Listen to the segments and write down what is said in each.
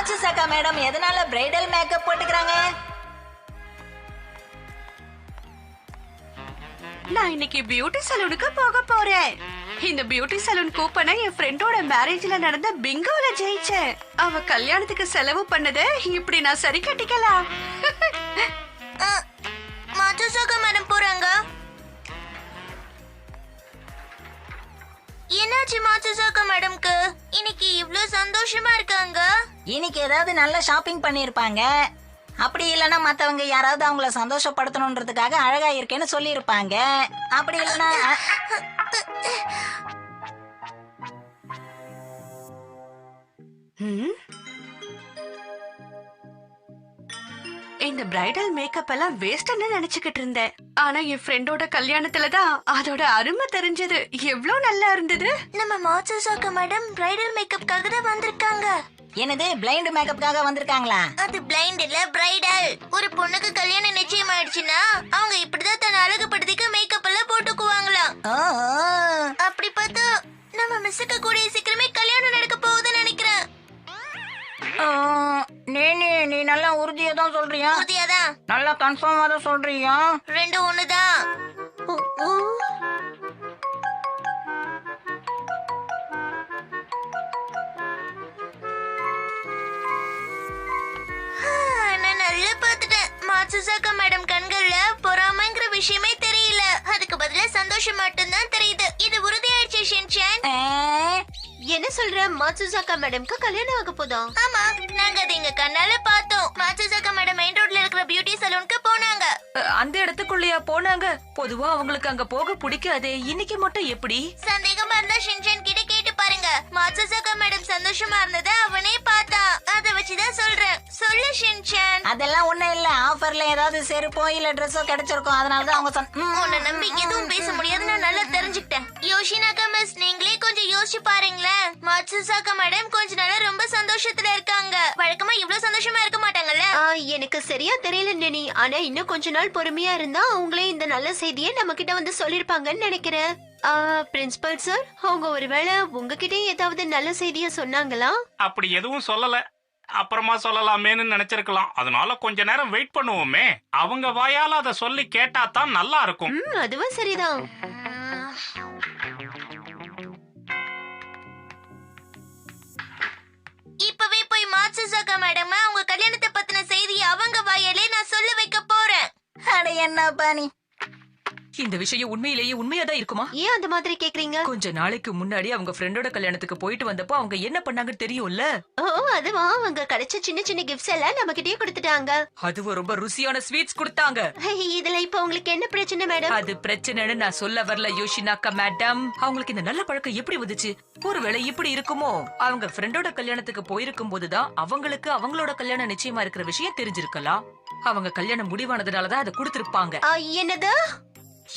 மாட்சுசாக்கா madam எதனால bridal makeup போட்டுக்கிறாங்க? நான் இன்னைக்கு பியூட்டி சலூனுக்கு போக போறேன். இந்த பியூட்டி சலூன் கூப்பனை என் ஃப்ரெண்டோட மேரேஜ்ல நடந்த பிங்கோல ஜெயிச்சேன். அவ கல்யாணத்துக்கு செலவு பண்ணத இப்படி நான் சரி கட்டிக்கலாம். மாட்சுசாக்கா மேடம் போறாங்க. என்னாச்சு மாட்சுசாக்கா மேடம்க்கு இன்னைக்கு இவ்ளோ சந்தோஷமா இருக்காங்க? இன்னைக்கு ஏதாவது நல்ல ஷாப்பிங் பண்ணிருப்பாங்க. அப்படி இல்லைன்னா மத்தவங்க யாராவது அவங்கள சந்தோஷப்படுத்தணும்ன்றதுக்காக அழகா இருக்கேன்னு சொல்லி இருப்பாங்க. அப்படி இல்லைன்னா இந்த பிரைடல் மேக்கப் எல்லாம் வேஸ்ட்னு நினைச்சுக்கிட்டு இருந்தேன். ஆனா என் ஃப்ரெண்டோட கல்யாணத்துல தான் அதோட அருமை தெரிஞ்சது. எவ்வளவு நல்லா இருந்தது. நம்ம மாட்சுசாக்கா மேடம் பிரைடல் மேக்கப்காக தான் வந்திருக்காங்க. என்னது பிளைண்ட் மேக்கப்காக வந்திருக்காங்களா? அது பிளைண்ட் இல்ல பிரைடல். ஒரு பொண்ணுக்கு கல்யாணம் நிச்சயம் ஆயிடுச்சுன்னா அவங்க இப்படிதான் தன் அழகுபடுத்திக்க மேக்கப் எல்லாம் போட்டுக்குவாங்களாம். அப்படி பார்த்தா நம்ம மிஸ்ஸுக்கு கூடிய சீக்கிரமே கல்யாணம் நடக்க போகுதுன்னு நினைக்கிறேன். நீ நல்லா உறுதியா தான் சொல்றியா? உறுதியாதான். நல்லா கன்ஃபார்மா தான் சொல்றியா? ரெண்டும் ஒண்ணுதான். நான் நல்லா பார்த்துட்டேன். மாட்சுசாக்கா மேடம் கண்கள்ல பொறாமைங்கிற விஷயமே தெரியல. அதுக்கு பதிலா சந்தோஷம் மட்டும்தான் தெரியுது. இது உறுதியாயிடுச்சு ஷின்சான். என்ன சொல்ற? மாட்சுசாக்கா மேடம்க்கு கல்யாணம் ஆக போதா? ஆமா, நாங்க அதை எங்க கண்ணால பார்த்தோம். மாட்சுசாக்கா மேடம் மெயின் ரோட்ல இருக்கிற பியூட்டி சலூனுக்கு போனாங்க. அந்த இடத்துக்குள்ளயா போனாங்க? பொதுவா அவங்களுக்கு அங்க போக பிடிக்காதே, இன்னைக்கு மட்டும் எப்படி? சந்தேகமா இருந்தா ஷின்சான் கிட்ட கேட்டு பாருங்க. மாட்சுசாக்கா மேடம் சந்தோஷமா இருந்தத அவனே பார்த்தான். அத வச்சுதான் சொல்றேன். சொல்லு ஷின்சான். அதெல்லாம் ஒண்ணும் இல்ல. ஆஃபர்ல ஏதாவது செருப்போ இல்ல ட்ரெஸ்ஸோ கிடைச்சிருக்கும். அதனாலதான் அவங்க உன்னை நம்பி எதுவும் பேச முடியாது. நான் நல்லா தெரிஞ்சுக்கிட்டேன். யோஷினாக்கா மிஸ், நீங்களே கொஞ்சம் யோசிச்சு பாருங்களேன். மாட்சுசாக்கா மேடம் கொஞ்ச நாளா ரொம்ப சந்தோஷத்துல இருக்காங்க. வழக்கமா இவ்வளவு சந்தோஷமா இருக்க மாட்டாங்கல்ல. எனக்கு சரியா தெரியல நெனி. ஆனா இன்னும் கொஞ்ச நாள் பொறுமையா இருந்தா அவங்களே இந்த நல்ல செய்தியை நம்ம கிட்ட வந்து சொல்லிருப்பாங்கன்னு நினைக்கிறேன். பிரின்சிபல் சார், அவங்க ஒருவேளை உங்ககிட்ட ஏதாவது நல்ல செய்திய சொன்னாங்களா? அப்படி எதுவும் சொல்லல. அப்புறமா சொல்லலாமேன்னு நினைச்சிருக்கலாம். அதனால கொஞ்ச நேரம் வெயிட் பண்ணுவோமே. அவங்க வாயால அதை சொல்லி கேட்டா தான் நல்லா இருக்கும். அதுவும் சரிதான். இப்பவே போய் மாட்சுசாக்கா மேடம் அவங்க கல்யாணத்தை பத்தின செய்தியை அவங்க வாயாலே நான் சொல்ல வைக்க போறேன். அட என்னப்பா நீ? இந்த விஷயம் உண்மையிலேயே உண்மையாதான் இருக்குமா? ஏன் அந்த மாதிரி கேக்குறீங்க? கொஞ்ச நாளைக்கு முன்னாடி அவங்க ஃப்ரெண்டோட கல்யாணத்துக்கு போயிட்டு வந்தப்போ அவங்க என்ன பண்ணாங்கன்னு தெரியும்ல? ஓ, அதுவா? அவங்க கிடைச்ச சின்ன சின்ன கிஃப்ட்ஸ் எல்லாம் நம்ம கிட்டயே கொடுத்துட்டாங்க. அதுவும் ரொம்ப ருசியான ஸ்வீட்ஸ் கொடுத்தாங்க. இதுல இப்ப உங்களுக்கு என்ன பிரச்சனை மேடம்? அது பிரச்சனைன்னு நான் சொல்ல வரல யோஷினாக்கா மேடம். அவங்களுக்கு இந்த நல்ல பழக்கம் எப்படி வந்துச்சு? ஒருவேளை இப்படி இருக்குமோ? அவங்க ஃப்ரெண்டோட கல்யாணத்துக்கு போயிருக்கும் போதுதான் அவங்களுக்கு அவங்களோட கல்யாணம் நிச்சயமா இருக்கிற விஷயம் தெரிஞ்சிருக்கலாம். அவங்க கல்யாணம் முடிவானதுனாலதான் அதை கொடுத்திருப்பாங்க. என்னது?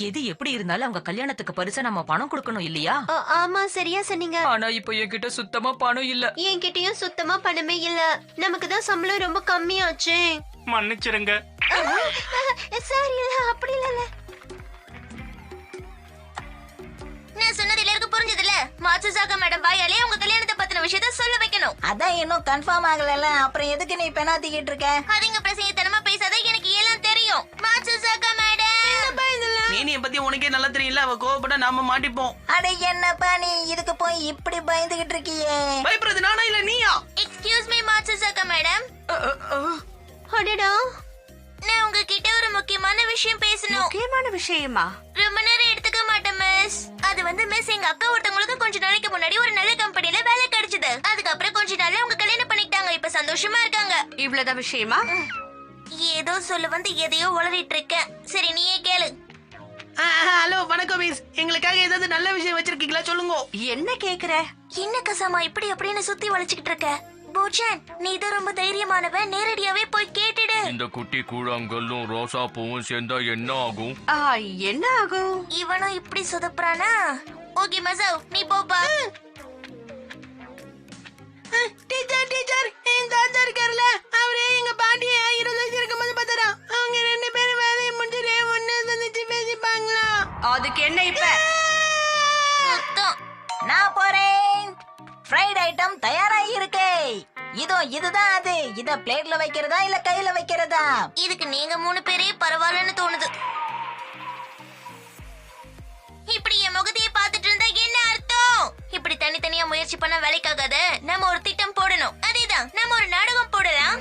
எது எப்படி இருந்தாலும் அவங்க கல்யாணத்துக்கு பரிசா நம்ம பணம் கொடுக்கணும் இல்லையா? ஆமா, சரியா சொன்னீங்க. ஆனா இப்ப என்கிட்ட சுத்தமா பணம் இல்ல. என்கிட்டயும் சுத்தமா பணமே இல்ல. நமக்கு தான் சம்பளம் ரொம்ப கம்மியாச்சே. மன்னிச்சிருங்க. சாரி, இல்ல அப்படி இல்ல. நான் சொன்னது எல்லாருக்கும் புரிஞ்சதுல? மாட்சுசாக்கா மேடம் வாயாலே அவங்க கல்யாணத்தை பத்தின விஷயத்த சொல்ல வைக்கணும். அதான் இன்னும் கன்ஃபார்ம் ஆகல. அப்புறம் எதுக்கு நீ பெனாத்திக்கிட்டு இருக்க? அதுங்க பிரசங்கத்தனமா பேசாத. எனக்கு எல்லாம் தெரியும். மாட்சுசாக்கா மேடம், நீ பத்தி உனக்கே நல்லா தெரியல. அவ கோவப்பட நாம மாட்டிப்போம். அட என்னப்பா நீ இதுக்கு போய் இப்படி பயந்துகிட்டு இருக்கியே? பயப்படுறது நானா இல்ல நீயா? Excuse me Matsuzaka madam. அடடா, நான் உங்ககிட்ட ஒரு முக்கியமான விஷயம் பேசணும். முக்கியமான விஷயமா? ரொம்ப நேரம் எடுத்துக்க மாட்டேன் மிஸ். அது வந்து மிஸ், எங்க அக்கா ஒருத்தவங்களுக்கு கொஞ்ச நாளைக்கு முன்னாடி ஒரு நல்ல கம்பெனில வேலை கிடைச்சது. அதுக்கப்புறம் கொஞ்ச நாள்ல அவங்க கல்யாணம் பண்ணிக்கிட்டாங்க. இப்ப சந்தோஷமா இருக்காங்க. இவ்வளவுதான் விஷயமா? ஏதோ சொல்ல வந்து எதையோ உளறிட்டு இருக்கேன். சரி, நீயே கேளு. ஹலோ, வணக்கம் மிஸ். எங்களுக்காக ஏதாவது நல்ல விஷயம் வச்சிருக்கீங்களா? சொல்லுங்க. என்ன கேக்குற? என்ன கசாமா இப்படி அப்படின்னு சுத்தி வளைச்சுக்கிட்டு இருக்க? போஜன், நீ தான் ரொம்ப தைரியமானவன். நேரடியாவே போய் கேட்டுடு. இந்த குட்டி கூழாங்கல்லும் ரோசா பூவும் சேர்ந்தா என்ன ஆகும்? என்ன ஆகும்? இவனும் இப்படி சொதப்புறானா? ஓகே மசவ், நீ போப்பா. டீச்சர், இந்த தாத்தா இருக்காருல, அவரே எங்க பாட்டியை 20 வயசு இருக்கும்போது பார்த்தாரா. அவங்க 2 பேரும் வேலையை முடிஞ்சுட்டு ஒன்னு சந்திச்சு அதுக்கு என்ன இப்ப? நான் போறேன். ஃப்ரைட் ஐட்டம் தயாராகி இருக்கு. இதுதான் அது. இத பிளேட்ல வைக்கிறதா இல்ல கையில வைக்கிறதா? இதுக்கு நீங்க 3 பேரே பரவாயில்லன்னு தோணுது. இப்படி என் முகத்தையே பார்த்துட்டு இருந்தா என்ன அர்த்தம்? இப்படி தனித்தனியா முயற்சி பண்ண வேலைக்காகாத. நம்ம ஒரு திட்டம் போடணும். அதேதான், நம்ம ஒரு நாடகம் போடலாம்.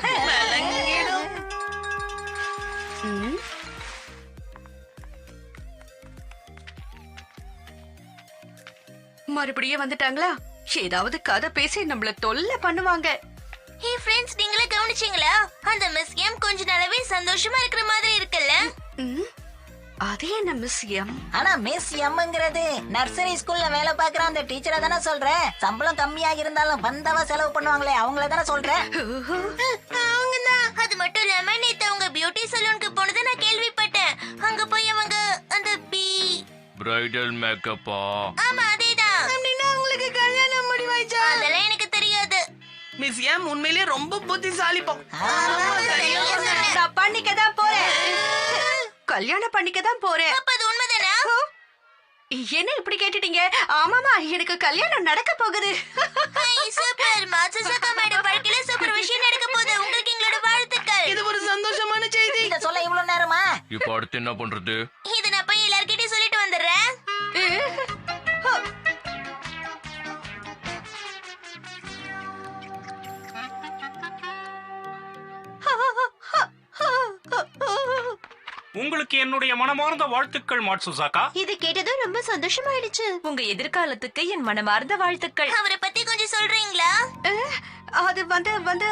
மறுபடியும் வந்துட்டாங்களா? ஏதாவது கதை பேசி நம்மள தொல்லை பண்ணுவாங்க. ஹே ஃப்ரெண்ட்ஸ், நீங்களே கவனிச்சீங்களா? அந்த மிஸ் எம் கொஞ்ச நாளாவே சந்தோஷமா இருக்கிற மாதிரி இருக்குல்ல? ம், அது என்ன மிஸ் எம்? ஆனா மிஸ் எம்ங்கிறது நர்சரி ஸ்கூல்ல வேலை பாக்குற அந்த டீச்சரை தானே சொல்ற. சம்பளம் கம்மியா இருந்தாலும் பந்தவா செலவு பண்ணுவாங்களே அவங்கள தானே சொல்ற. அவங்கதான். அது மட்டும் இல்லாம நேத்து அவங்க பியூட்டி சலூனுக்கு போனதை நான் கேள்விப்பட்டேன். அங்க போய் அவங்க அந்த பிரைடல் மேக்கப்பா? ஆமா அதேதான். அப்படின்னா உங்களுக்கு கல்யாணம் முடிவாயிச்சா? அதெல்லாம் எனக்கு தெரியாது. மிஸ் எம் உண்மையிலேயே ரொம்ப புத்திசாலிப்போம். நான் பண்ணிக்கதான் போறேன். கல்யாணம் பண்ணிக்கதான் போறேன். அப்ப அது உண்மைதானா? என்ன இப்படி கேட்டுட்டீங்க? ஆமாமா, எனக்கு கல்யாணம் நடக்க போகுது. Hi super. மாசுசாக்கா மேடம் வாழ்க்கையில சூப்பர் விஷயம் நடக்க போகுது. உங்களுக்கு எங்களோட வாழ்த்துக்கள். இது ஒரு சந்தோஷமான செய்தி. இத சொல்ல இவ்வளவு நேரமா? இப்ப அடுத்து என்ன பண்றது? இது நான் போய் எல்லார்கிட்டயும் சொல்லிட்டு வந்துடுறேன். உங்களுக்கு என்னுடைய மனமார்ந்த வாழ்த்துக்கள் மாட்சுசாக்கா. இது கேட்டதும் ரொம்ப சந்தோஷமாயிடுச்சு. உங்க எதிர்காலத்துக்கு என் மனமார்ந்த வாழ்த்துக்கள். அவரை பத்தி கொஞ்சம் சொல்றீங்களா? அது வந்து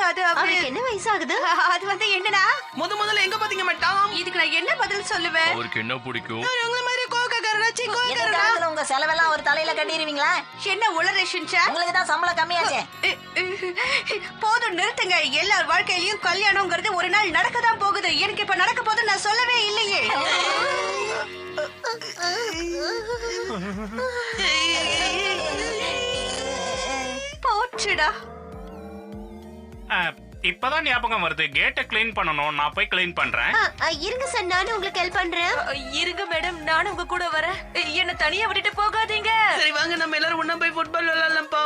அது அவருக்கு என்ன வயசாகுது? அது வந்து என்னன்னா, முதல்ல எங்க பாத்தீங்க மேடம்? இதுக்கு நான் என்ன பதில் சொல்லுவேன்? அவருக்கு என்ன பிடிக்கும்? உங்களை மாதிரி கோக்காரடா கோக்காரடா. எதிர்காலத்துல உங்க செலவெல்லாம் ஒரு தலையில கட்டிடுவீங்களா? என்ன உளறேஷன்ச்சா? உங்களுக்கு தான் சம்பளம் கம்மியாச்சே. போதும் நிறுத்துங்க. எல்லார் வாழ்க்கையிலயும் கல்யாணம்ங்கிறது ஒரு நாள் நடக்கதான் போகுது. எனக்கு இப்ப நடக்க போகுது நான் சொல்லவே இல்லையே. போச்சுடா. இப்பதான் ஞாபகம் வருது, கேட்டை கிளீன் பண்ணணும். நான் போய் கிளீன் பண்றேன். இருங்க சார், நானும் உங்களுக்கு ஹெல்ப் பண்றேன். இருங்க மேடம், நானும் உங்க கூட வரேன். என்ன தனியா விட்டுட்டு போகாதீங்க. சரி வாங்க, நம்ம எல்லாரும் ஒண்ணா போய் ஃபுட்பால் விளையாடலாம்ப்பா.